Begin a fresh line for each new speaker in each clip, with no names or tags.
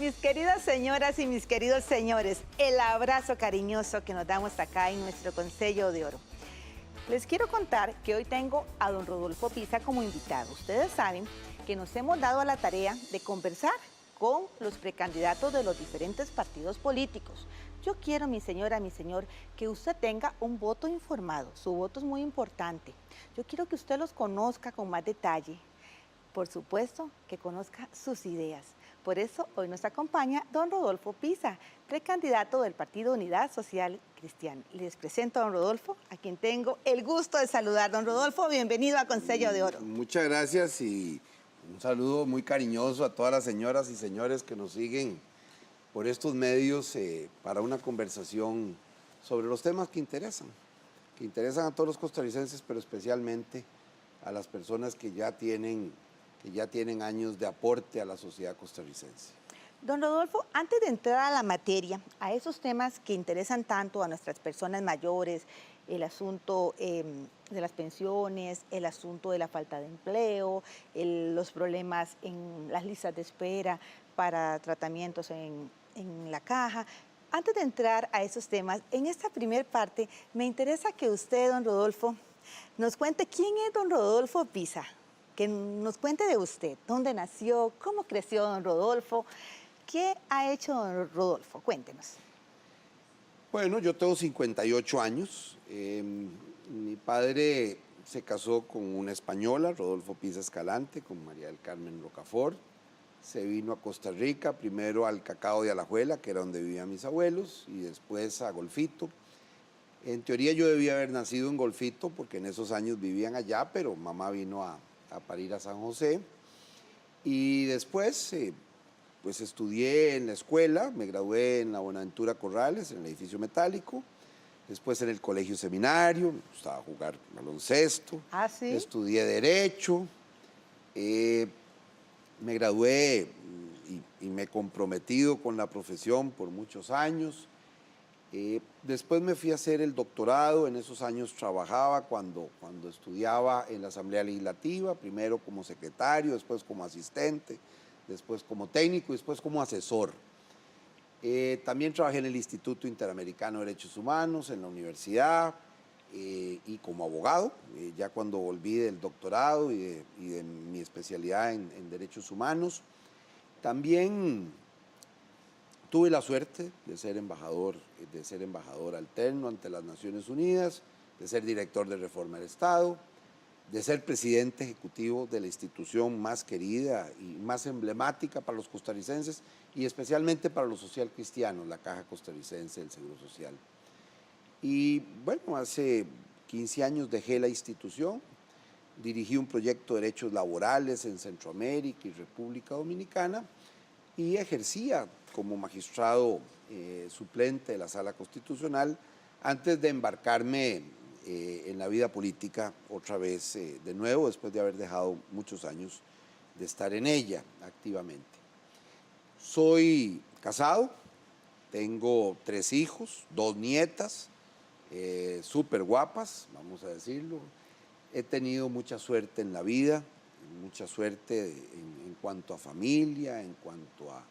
Mis queridas señoras y mis queridos señores, el abrazo cariñoso que nos damos acá en nuestro Consejo de Oro. Les quiero contar que hoy tengo a don Rodolfo Pisa como invitado. Ustedes saben que nos hemos dado a la tarea de conversar con los precandidatos de los diferentes partidos políticos. Yo quiero, mi señora, mi señor, que usted tenga un voto informado. Su voto es muy importante. Yo quiero que usted los conozca con más detalle. Por supuesto, que conozca sus ideas. Por eso, hoy nos acompaña don Rodolfo Pisa, precandidato del Partido Unidad Social Cristiana. Les presento a don Rodolfo, a quien tengo el gusto de saludar. Don Rodolfo, bienvenido a Consejo de Oro.
Muchas gracias y un saludo muy cariñoso a todas las señoras y señores que nos siguen por estos medios para una conversación sobre los temas que interesan a todos los costarricenses, pero especialmente a las personas que ya tienen años de aporte a la sociedad costarricense.
Don Rodolfo, antes de entrar a la materia, a esos temas que interesan tanto a nuestras personas mayores, el asunto de las pensiones, el asunto de la falta de empleo, los problemas en las listas de espera para tratamientos en la caja. Antes de entrar a esos temas, en esta primera parte me interesa que usted, don Rodolfo, nos cuente quién es don Rodolfo Pisa, que nos cuente de usted, dónde nació, cómo creció don Rodolfo, qué ha hecho don Rodolfo, cuéntenos.
Bueno, yo tengo 58 años, mi padre se casó con una española, Rodolfo Pisa Escalante, con María del Carmen Rocafort. Se vino a Costa Rica, primero al Cacao de Alajuela, que era donde vivían mis abuelos, y después a Golfito. En teoría yo debía haber nacido en Golfito, porque en esos años vivían allá, pero mamá vino a parir a San José. Y después, pues estudié en la escuela, me gradué en la Buenaventura Corrales, en el edificio metálico. Después en el colegio seminario, me gustaba jugar baloncesto.
¿Ah, sí?
Estudié Derecho. Me gradué y me he comprometido con la profesión por muchos años. Después me fui a hacer el doctorado. En esos años trabajaba cuando estudiaba en la Asamblea Legislativa, primero como secretario, después como asistente, después como técnico y después como asesor. También trabajé en el Instituto Interamericano de Derechos Humanos, en la universidad y como abogado, ya cuando volví del doctorado y de mi especialidad en Derechos Humanos. También tuve la suerte de ser embajador alterno ante las Naciones Unidas, de ser director de Reforma del Estado, de ser presidente ejecutivo de la institución más querida y más emblemática para los costarricenses y especialmente para los social cristianos, la Caja Costarricense del Seguro Social. Y bueno, hace 15 años dejé la institución, dirigí un proyecto de derechos laborales en Centroamérica y República Dominicana y ejercía como magistrado suplente de la Sala Constitucional antes de embarcarme en la vida política otra vez de nuevo, después de haber dejado muchos años de estar en ella activamente. Soy casado, tengo 3 hijos, 2 nietas, súper guapas, vamos a decirlo. He tenido mucha suerte en la vida, mucha suerte en cuanto a familia, en cuanto a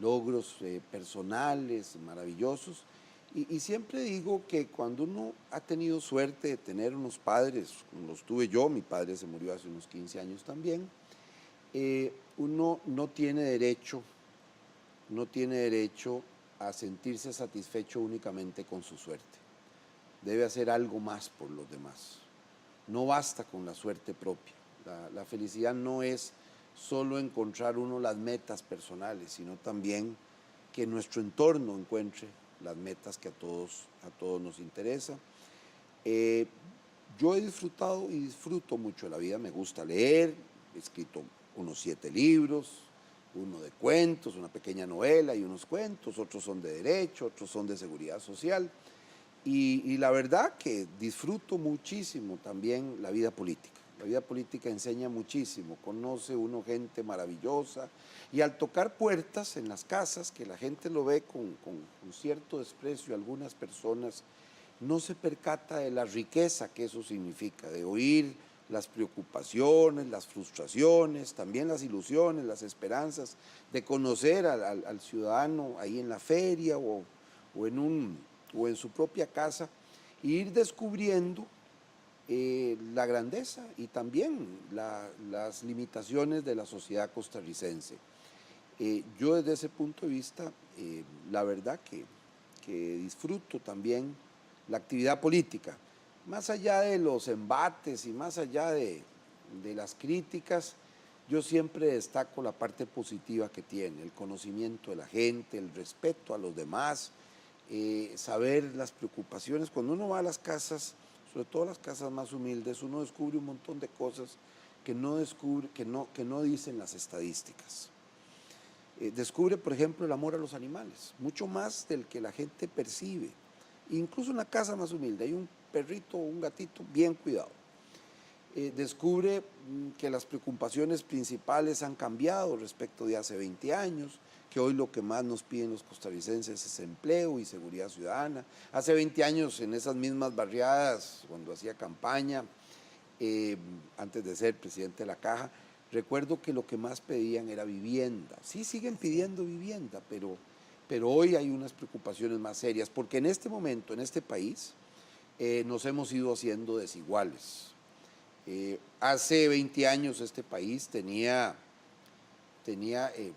logros personales maravillosos. Y siempre digo que cuando uno ha tenido suerte de tener unos padres, como los tuve yo, mi padre se murió hace unos 15 años también, uno no tiene derecho a sentirse satisfecho únicamente con su suerte. Debe hacer algo más por los demás. No basta con la suerte propia. La felicidad no es solo encontrar uno las metas personales, sino también que nuestro entorno encuentre las metas que a todos nos interesa. Yo he disfrutado y disfruto mucho de la vida, me gusta leer, he escrito unos 7 libros, uno de cuentos, una pequeña novela y unos cuentos, otros son de derecho, otros son de seguridad social. Y la verdad que disfruto muchísimo también la vida política. La vida política enseña muchísimo, conoce uno gente maravillosa y al tocar puertas en las casas, que la gente lo ve con cierto desprecio, algunas personas no se percata de la riqueza que eso significa, de oír las preocupaciones, las frustraciones, también las ilusiones, las esperanzas de conocer al ciudadano ahí en la feria o en su propia casa e ir descubriendo la grandeza y también las limitaciones de la sociedad costarricense. Yo desde ese punto de vista, la verdad que disfruto también la actividad política, más allá de los embates y más allá de las críticas, yo siempre destaco la parte positiva que tiene, el conocimiento de la gente, el respeto a los demás, saber las preocupaciones. Cuando uno va a las casas, sobre todo las casas más humildes, uno descubre un montón de cosas que no dicen las estadísticas. Descubre, por ejemplo, el amor a los animales, mucho más del que la gente percibe. Incluso en la casa más humilde hay un perrito o un gatito bien cuidado. Descubre que las preocupaciones principales han cambiado respecto de hace 20 años, que hoy lo que más nos piden los costarricenses es empleo y seguridad ciudadana. Hace 20 años, en esas mismas barriadas, cuando hacía campaña, antes de ser presidente de la Caja, recuerdo que lo que más pedían era vivienda. Sí, siguen pidiendo vivienda, pero hoy hay unas preocupaciones más serias, porque en este momento, en este país, nos hemos ido haciendo desiguales. Hace 20 años este país tenía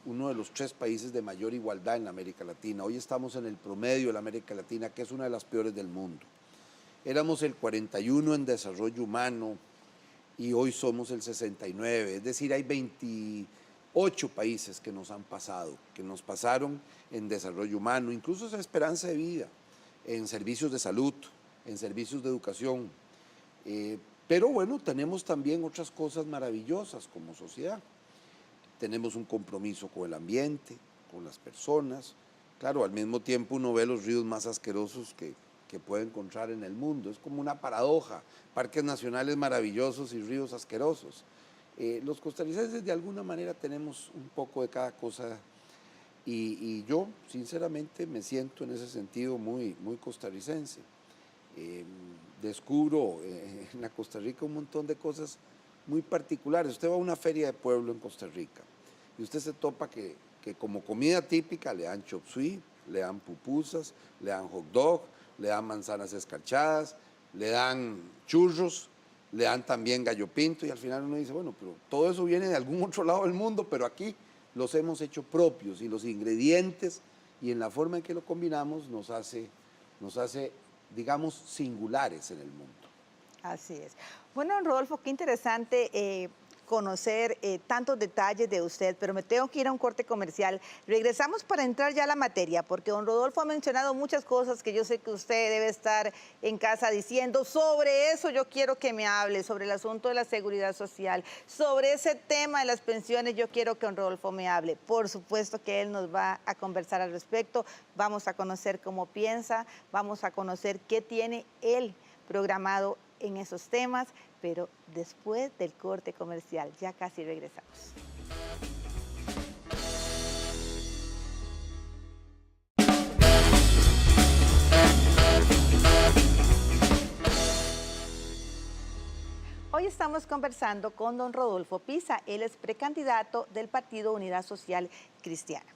uno de los 3 países de mayor igualdad en la América Latina. Hoy estamos en el promedio de la América Latina, que es una de las peores del mundo. Éramos el 41 en desarrollo humano y hoy somos el 69, es decir, hay 28 países que nos han pasado, que nos pasaron en desarrollo humano, incluso esa esperanza de vida, en servicios de salud, en servicios de educación. Pero bueno, tenemos también otras cosas maravillosas como sociedad. Tenemos un compromiso con el ambiente, con las personas. Claro, al mismo tiempo uno ve los ríos más asquerosos que puede encontrar en el mundo. Es como una paradoja, parques nacionales maravillosos y ríos asquerosos. Los costarricenses de alguna manera tenemos un poco de cada cosa y yo sinceramente me siento en ese sentido muy costarricense. Descubro en la Costa Rica un montón de cosas muy particulares. Usted va a una feria de pueblo en Costa Rica y usted se topa que como comida típica le dan chop suey, le dan pupusas, le dan hot dog, le dan manzanas escarchadas, le dan churros, le dan también gallo pinto y al final uno dice, bueno, pero todo eso viene de algún otro lado del mundo, pero aquí los hemos hecho propios y los ingredientes y en la forma en que lo combinamos nos hace digamos, singulares en el mundo.
Así es. Bueno, don Rodolfo, qué interesante conocer tantos detalles de usted, pero me tengo que ir a un corte comercial. Regresamos para entrar ya a la materia, porque don Rodolfo ha mencionado muchas cosas que yo sé que usted debe estar en casa diciendo. Sobre eso yo quiero que me hable, sobre el asunto de la seguridad social, sobre ese tema de las pensiones yo quiero que don Rodolfo me hable. Por supuesto que él nos va a conversar al respecto, vamos a conocer cómo piensa, vamos a conocer qué tiene él programado en esos temas, pero después del corte comercial. Ya casi regresamos. Hoy estamos conversando con don Rodolfo Pisa. Él es precandidato del Partido Unidad Social Cristiana.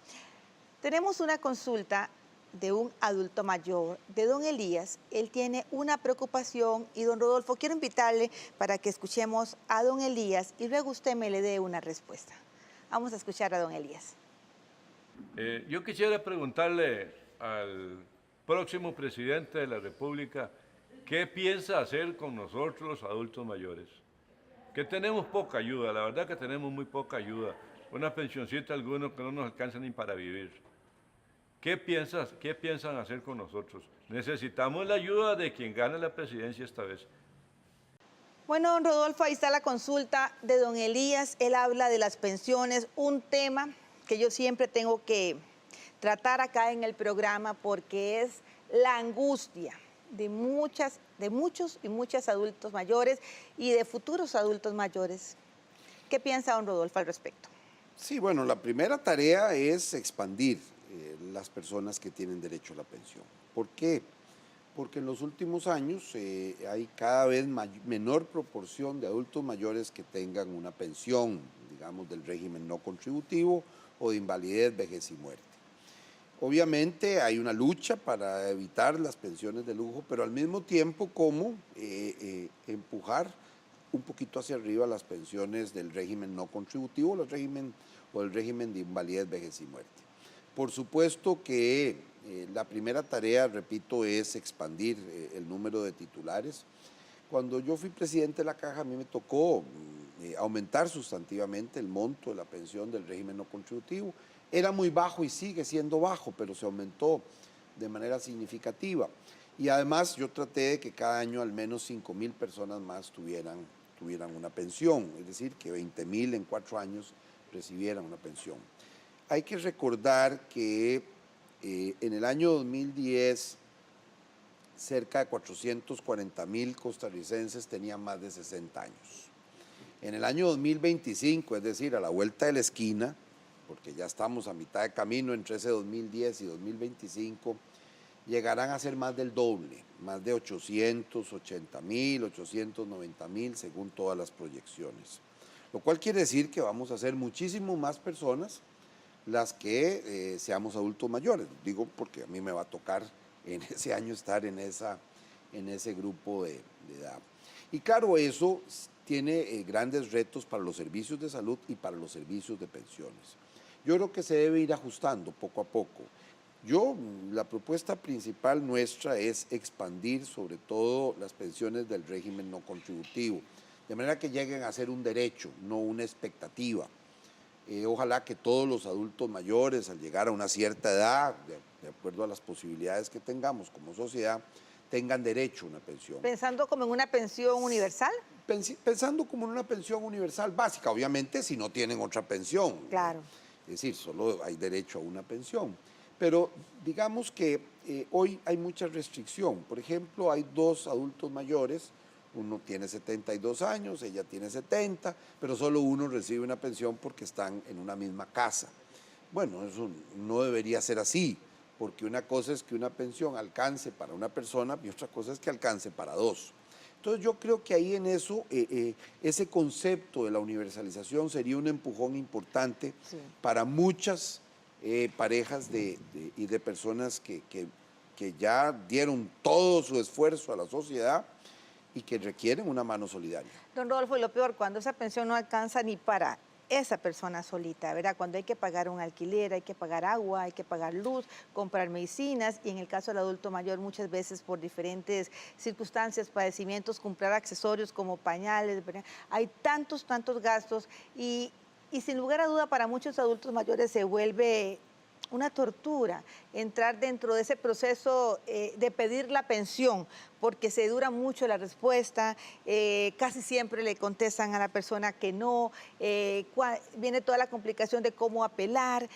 Tenemos una consulta de un adulto mayor, de don Elías. Él tiene una preocupación y don Rodolfo, quiero invitarle para que escuchemos a don Elías y luego usted me le dé una respuesta. Vamos a escuchar a don Elías.
Yo quisiera preguntarle al próximo presidente de la República qué piensa hacer con nosotros los adultos mayores. Que tenemos poca ayuda, la verdad que tenemos muy poca ayuda. Una pensioncita algunos que no nos alcanza ni para vivir. ¿Qué piensan hacer con nosotros? Necesitamos la ayuda de quien gane la presidencia esta vez.
Bueno, don Rodolfo, ahí está la consulta de don Elías. Él habla de las pensiones, un tema que yo siempre tengo que tratar acá en el programa porque es la angustia de muchos y muchas adultos mayores y de futuros adultos mayores. ¿Qué piensa don Rodolfo al respecto?
Sí, bueno, la primera tarea es expandir las personas que tienen derecho a la pensión. ¿Por qué? Porque en los últimos años hay cada vez menor proporción de adultos mayores que tengan una pensión, digamos, del régimen no contributivo o de invalidez, vejez y muerte. Obviamente hay una lucha para evitar las pensiones de lujo, pero al mismo tiempo como empujar un poquito hacia arriba las pensiones del régimen no contributivo o el régimen de invalidez, vejez y muerte. Por supuesto que la primera tarea, repito, es expandir el número de titulares. Cuando yo fui presidente de la Caja, a mí me tocó aumentar sustantivamente el monto de la pensión del régimen no contributivo. Era muy bajo y sigue siendo bajo, pero se aumentó de manera significativa. Y además yo traté de que cada año al menos 5.000 personas más tuvieran una pensión, es decir, que 20.000 en 4 años recibieran una pensión. Hay que recordar que en el año 2010 cerca de 440.000 costarricenses tenían más de 60 años. En el año 2025, es decir, a la vuelta de la esquina, porque ya estamos a mitad de camino entre ese 2010 y 2025, llegarán a ser más del doble, más de 880.000, 890.000, según todas las proyecciones. Lo cual quiere decir que vamos a ser muchísimo más personas las que seamos adultos mayores. Digo porque a mí me va a tocar en ese año estar en ese grupo de edad. Y claro, eso tiene grandes retos para los servicios de salud y para los servicios de pensiones. Yo creo que se debe ir ajustando poco a poco. La propuesta principal nuestra es expandir sobre todo las pensiones del régimen no contributivo, de manera que lleguen a ser un derecho, no una expectativa. Ojalá que todos los adultos mayores, al llegar a una cierta edad, de acuerdo a las posibilidades que tengamos como sociedad, tengan derecho a una pensión.
¿Pensando como en una pensión universal?
Pensando como en una pensión universal básica, obviamente si no tienen otra pensión.
Claro.
Es decir, solo hay derecho a una pensión. Pero digamos que hoy hay mucha restricción. Por ejemplo, hay 2 adultos mayores, uno tiene 72 años, ella tiene 70, pero solo uno recibe una pensión porque están en una misma casa. Bueno, eso no debería ser así, porque una cosa es que una pensión alcance para una persona y otra cosa es que alcance para 2. Entonces yo creo que ahí en eso, ese concepto de la universalización sería un empujón importante para muchas parejas y de personas que ya dieron todo su esfuerzo a la sociedad y que requieren una mano solidaria.
Don Rodolfo, y lo peor, cuando esa pensión no alcanza ni para esa persona solita, ¿verdad? Cuando hay que pagar un alquiler, hay que pagar agua, hay que pagar luz, comprar medicinas y en el caso del adulto mayor muchas veces por diferentes circunstancias, padecimientos, comprar accesorios como pañales, ¿verdad? Hay tantos gastos y sin lugar a duda para muchos adultos mayores se vuelve una tortura entrar dentro de ese proceso de pedir la pensión, porque se dura mucho la respuesta, casi siempre le contestan a la persona que no, viene toda la complicación de cómo apelar.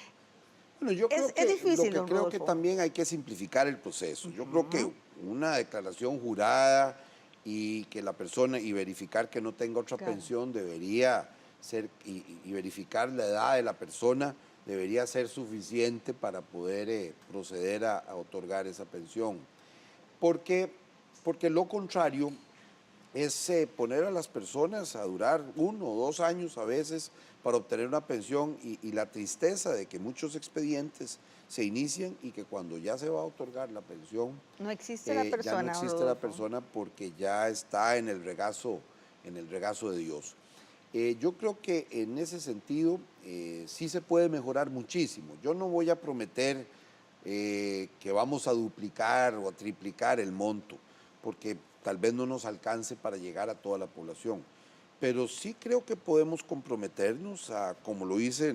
Bueno, yo creo
es difícil,
lo que creo que también hay que simplificar el proceso. Yo creo que una declaración jurada y que la persona y verificar que no tenga otra pensión debería ser, y verificar la edad de la persona debería ser suficiente para poder proceder a otorgar esa pensión. Porque lo contrario es poner a las personas a durar 1 o 2 años a veces para obtener una pensión y la tristeza de que muchos expedientes se inician y que cuando ya se va a otorgar la pensión
no existe la persona,
ya no existe la persona porque ya está en el regazo de Dios. Yo creo que en ese sentido sí se puede mejorar muchísimo. Yo no voy a prometer que vamos a duplicar o a triplicar el monto, porque tal vez no nos alcance para llegar a toda la población. Pero sí creo que podemos comprometernos a, como lo hice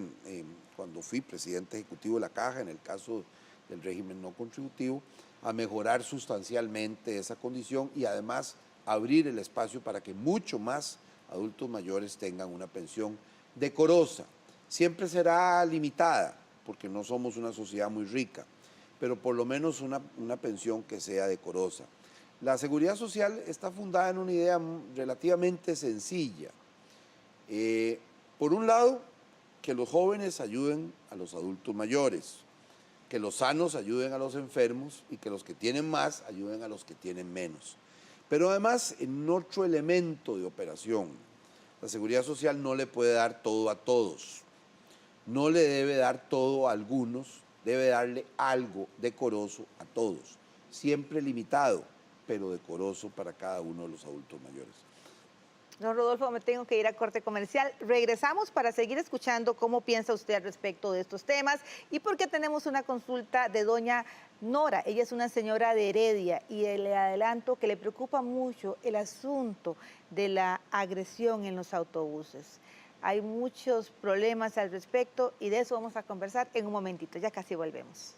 cuando fui presidente ejecutivo de la Caja, en el caso del régimen no contributivo, a mejorar sustancialmente esa condición y además abrir el espacio para que mucho más adultos mayores tengan una pensión decorosa. Siempre será limitada, porque no somos una sociedad muy rica, pero por lo menos una pensión que sea decorosa. La seguridad social está fundada en una idea relativamente sencilla. Por un lado, que los jóvenes ayuden a los adultos mayores. que los sanos ayuden a los enfermos y que los que tienen más ayuden a los que tienen menos. Pero además, en otro elemento de operación, la Seguridad Social no le puede dar todo a todos, no le debe dar todo a algunos, debe darle algo decoroso a todos, siempre limitado, pero decoroso para cada uno de los adultos mayores.
Don Rodolfo, me tengo que ir a corte comercial. Regresamos para seguir escuchando cómo piensa usted al respecto de estos temas y porque tenemos una consulta de doña Nora. Ella es una señora de Heredia y le adelanto que le preocupa mucho el asunto de la agresión en los autobuses. Hay muchos problemas al respecto y de eso vamos a conversar en un momentito. Ya casi volvemos.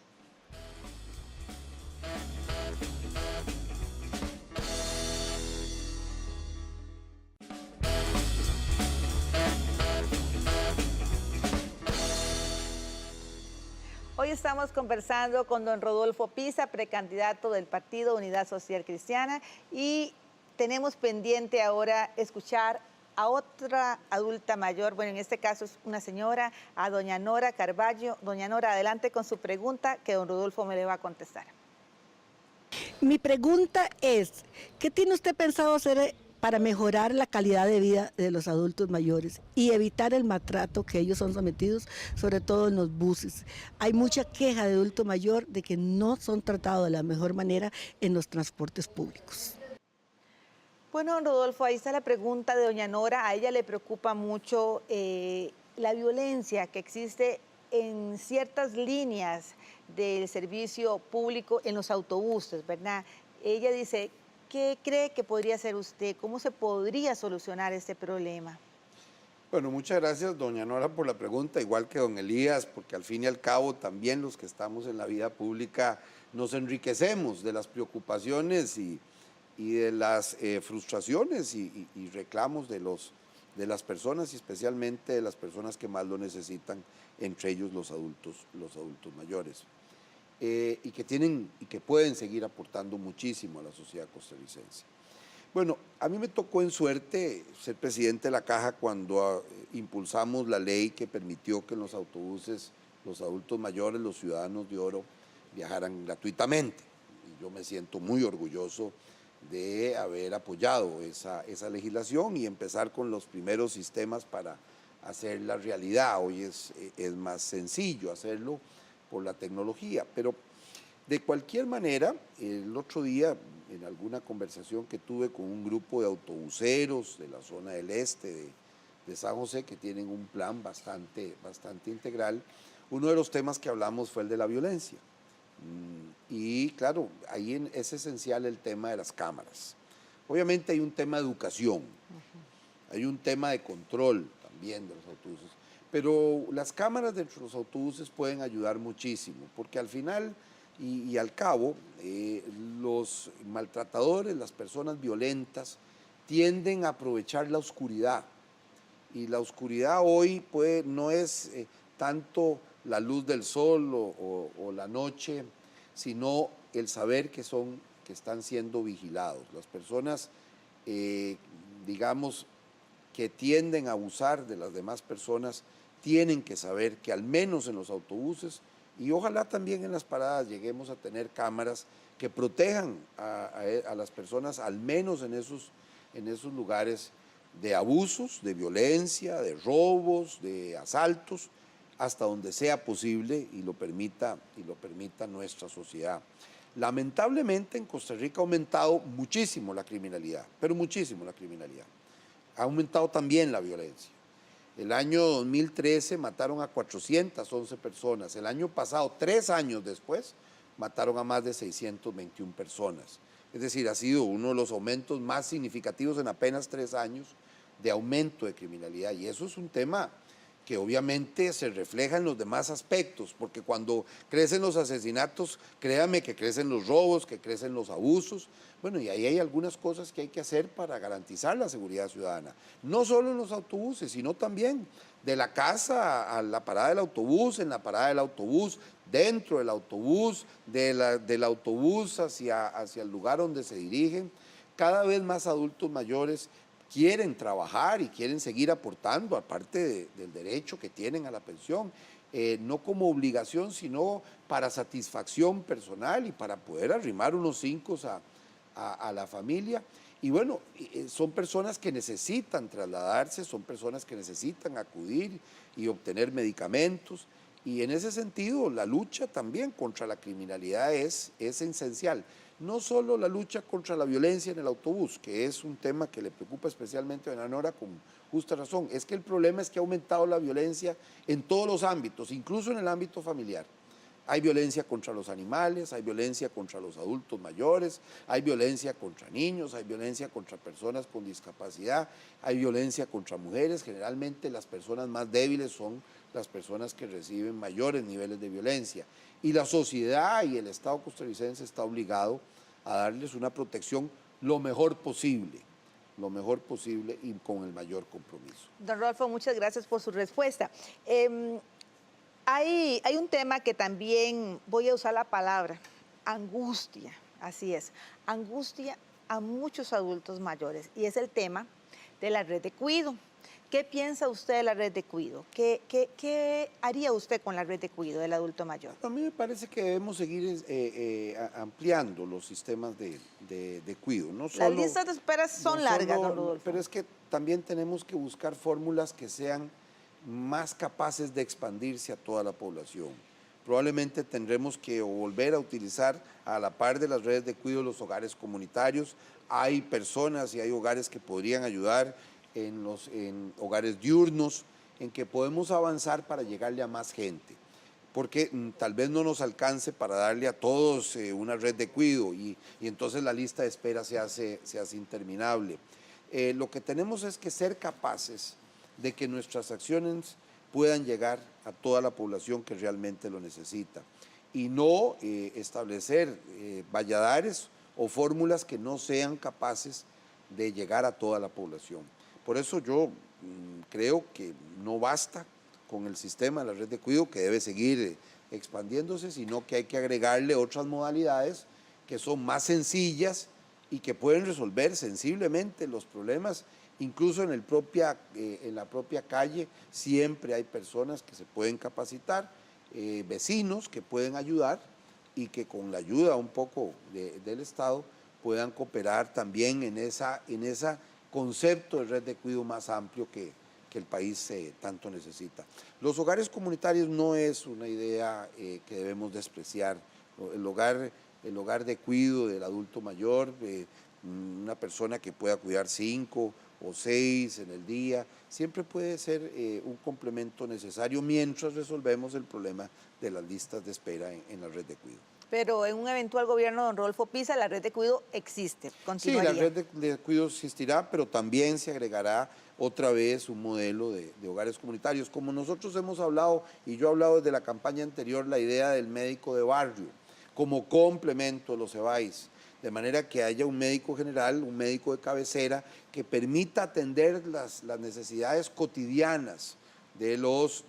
Hoy estamos conversando con don Rodolfo Pisa, precandidato del Partido Unidad Social Cristiana, y tenemos pendiente ahora escuchar a otra adulta mayor, bueno, en este caso es una señora, a doña Nora Carballo. Doña Nora, adelante con su pregunta que don Rodolfo me le va a contestar.
Mi pregunta es, ¿qué tiene usted pensado hacer para mejorar la calidad de vida de los adultos mayores y evitar el maltrato que ellos son sometidos, sobre todo en los buses? Hay mucha queja de adulto mayor de que no son tratados de la mejor manera en los transportes públicos.
Bueno, don Rodolfo, ahí está la pregunta de doña Nora. A ella le preocupa mucho la violencia que existe en ciertas líneas del servicio público en los autobuses, ¿verdad? Ella dice, ¿qué cree que podría hacer usted? ¿Cómo se podría solucionar este problema?
Bueno, muchas gracias, doña Nora, por la pregunta, igual que don Elías, porque al fin y al cabo también los que estamos en la vida pública nos enriquecemos de las preocupaciones y de las frustraciones y reclamos de las personas y especialmente de las personas que más lo necesitan, entre ellos los adultos mayores, y que pueden seguir aportando muchísimo a la sociedad costarricense. Bueno, a mí me tocó en suerte ser presidente de la Caja cuando impulsamos la ley que permitió que en los autobuses los adultos mayores, los ciudadanos de oro, viajaran gratuitamente. Y yo me siento muy orgulloso de haber apoyado esa legislación y empezar con los primeros sistemas para hacerla realidad. Hoy es más sencillo hacerlo por la tecnología, pero de cualquier manera, el otro día en alguna conversación que tuve con un grupo de autobuseros de la zona del este de San José, que tienen un plan bastante integral, uno de los temas que hablamos fue el de la violencia. Y claro, ahí es esencial el tema de las cámaras. Obviamente hay un tema de educación, hay un tema de control también de los autobuses, pero las cámaras dentro de los autobuses pueden ayudar muchísimo, porque al final y al cabo, los maltratadores, las personas violentas, tienden a aprovechar la oscuridad. Y la oscuridad hoy no es tanto la luz del sol o la noche, sino el saber que están siendo vigilados. Las personas, digamos, que tienden a abusar de las demás personas, tienen que saber que al menos en los autobuses y ojalá también en las paradas lleguemos a tener cámaras que protejan a las personas, al menos en esos lugares de abusos, de violencia, de robos, de asaltos, hasta donde sea posible y lo permita nuestra sociedad. Lamentablemente en Costa Rica ha aumentado muchísimo la criminalidad, pero muchísimo la criminalidad. Ha aumentado también la violencia. El año 2013 mataron a 411 personas. El año pasado, 3 años después, mataron a más de 621 personas. Es decir, ha sido uno de los aumentos más significativos en apenas 3 años de aumento de criminalidad. Y eso es un tema que obviamente se refleja en los demás aspectos, porque cuando crecen los asesinatos, créame que crecen los robos, que crecen los abusos. Bueno, y ahí hay algunas cosas que hay que hacer para garantizar la seguridad ciudadana. No solo en los autobuses, sino también de la casa a la parada del autobús, en la parada del autobús, dentro del autobús, del autobús hacia el lugar donde se dirigen. Cada vez más adultos mayores quieren trabajar y quieren seguir aportando, aparte del derecho que tienen a la pensión. no como obligación, sino para satisfacción personal y para poder arrimar unos 5 a la familia. Y bueno, son personas que necesitan trasladarse, son personas que necesitan acudir y obtener medicamentos. Y en ese sentido, la lucha también contra la criminalidad es esencial. No solo la lucha contra la violencia en el autobús, que es un tema que le preocupa especialmente a doña Nora con justa razón, es que el problema es que ha aumentado la violencia en todos los ámbitos, incluso en el ámbito familiar. Hay violencia contra los animales, hay violencia contra los adultos mayores, hay violencia contra niños, hay violencia contra personas con discapacidad, hay violencia contra mujeres. Generalmente las personas más débiles son las personas que reciben mayores niveles de violencia. Y la sociedad y el Estado costarricense está obligado a darles una protección lo mejor posible y con el mayor compromiso.
Don Rodolfo, muchas gracias por su respuesta. Hay un tema que también voy a usar la palabra, angustia, así es, angustia a muchos adultos mayores, y es el tema de la red de cuidado. ¿Qué piensa usted de la red de cuidado? ¿Qué haría usted con la red de cuidado del adulto mayor?
A mí me parece que debemos seguir ampliando los sistemas de cuidado.
Las listas de espera son largas, don Rodolfo.
Pero es que también tenemos que buscar fórmulas que sean más capaces de expandirse a toda la población. Probablemente tendremos que volver a utilizar a la par de las redes de cuidado los hogares comunitarios. Hay personas y hay hogares que podrían ayudar en hogares diurnos, en que podemos avanzar para llegarle a más gente, porque tal vez no nos alcance para darle a todos una red de cuidado y entonces la lista de espera se hace interminable. Lo que tenemos es que ser capaces de que nuestras acciones puedan llegar a toda la población que realmente lo necesita y no establecer valladares o fórmulas que no sean capaces de llegar a toda la población. Por eso yo creo que no basta con el sistema de la red de cuidado, que debe seguir expandiéndose, sino que hay que agregarle otras modalidades que son más sencillas y que pueden resolver sensiblemente los problemas. Incluso en la propia calle siempre hay personas que se pueden capacitar, vecinos que pueden ayudar y que con la ayuda un poco del Estado puedan cooperar también en ese concepto de red de cuidado más amplio que el país tanto necesita. Los hogares comunitarios no es una idea que debemos despreciar. El hogar de cuidado del adulto mayor, una persona que pueda cuidar 5 o 6 en el día, siempre puede ser un complemento necesario mientras resolvemos el problema de las listas de espera en la red de cuidado.
Pero en un eventual gobierno de don Rodolfo Pisa, la red de cuidado existe, continuaría.
Sí, la red de cuidado existirá, pero también se agregará otra vez un modelo de hogares comunitarios. Como nosotros hemos hablado, y yo he hablado desde la campaña anterior, la idea del médico de barrio, como complemento a los EBAIS, de manera que haya un médico general, un médico de cabecera, que permita atender las necesidades cotidianas de los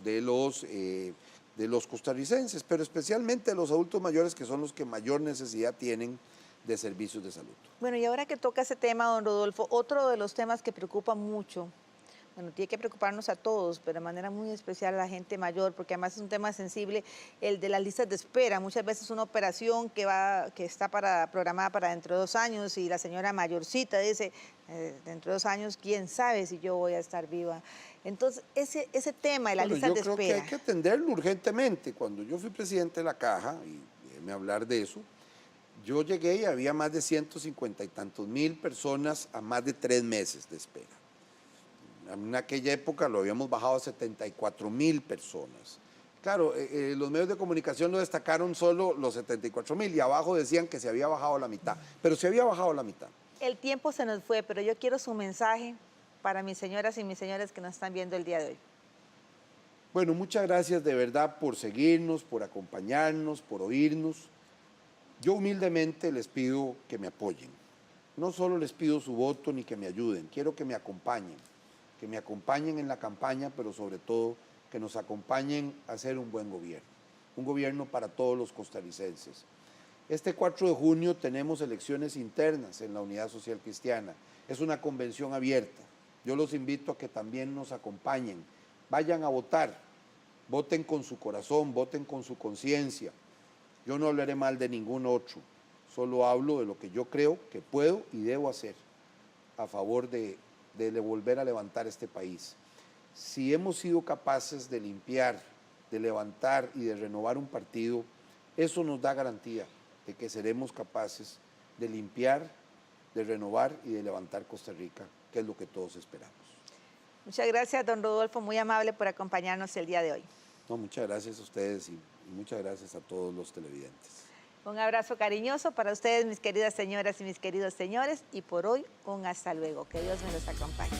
costarricenses, pero especialmente de los adultos mayores, que son los que mayor necesidad tienen de servicios de salud.
Bueno, y ahora que toca ese tema, don Rodolfo, otro de los temas que preocupa mucho, bueno, tiene que preocuparnos a todos, pero de manera muy especial a la gente mayor, porque además es un tema sensible, el de las listas de espera. Muchas veces una operación que está programada para dentro de 2 años y la señora mayorcita dice, dentro de 2 años, quién sabe si yo voy a estar viva. Entonces, ese tema de las listas de espera.
Yo creo que hay que atenderlo urgentemente. Cuando yo fui presidente de la Caja, y déjeme hablar de eso, yo llegué y había más de 150 y tantos mil personas a más de 3 meses de espera. En aquella época lo habíamos bajado a 74.000 personas. Claro, los medios de comunicación lo destacaron solo los 74.000 y abajo decían que se había bajado la mitad, pero se había bajado la mitad.
El tiempo se nos fue, pero yo quiero su mensaje para mis señoras y mis señores que nos están viendo el día de hoy.
Bueno, muchas gracias de verdad por seguirnos, por acompañarnos, por oírnos. Yo humildemente les pido que me apoyen. No solo les pido su voto ni que me ayuden, quiero que me acompañen en la campaña, pero sobre todo que nos acompañen a hacer un buen un gobierno para todos los costarricenses. Este 4 de junio tenemos elecciones internas en la Unidad Social Cristiana. Es una convención abierta. Yo los invito a que también nos acompañen. Vayan a votar Voten con su corazón, voten con su conciencia. Yo no hablaré mal de ningún otro, solo hablo de lo que yo creo que puedo y debo hacer a favor de volver a levantar este país. Si hemos sido capaces de limpiar, de levantar y de renovar un partido, eso nos da garantía de que seremos capaces de limpiar, de renovar y de levantar Costa Rica, que es lo que todos esperamos.
Muchas gracias, don Rodolfo, muy amable por acompañarnos el día de hoy.
No, muchas gracias a ustedes y muchas gracias a todos los televidentes.
Un abrazo cariñoso para ustedes, mis queridas señoras y mis queridos señores, y por hoy un hasta luego. Que Dios me los acompañe.